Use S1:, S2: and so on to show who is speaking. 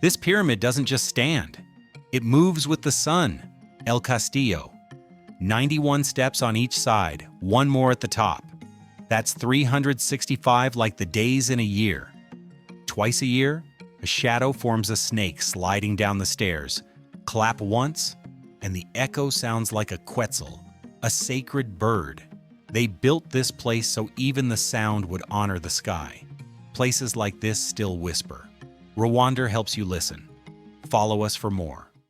S1: This pyramid doesn't just stand. It moves with the sun. El Castillo. 91 steps on each side, one more at the top. That's 365 like the days in a year. Twice a year, a shadow forms a snake sliding down the stairs. Clap once, and the echo sounds like a quetzal, a sacred bird. They built this place so even the sound would honor the sky. Places like this still whisper. Rewandr helps you listen. Follow us for more.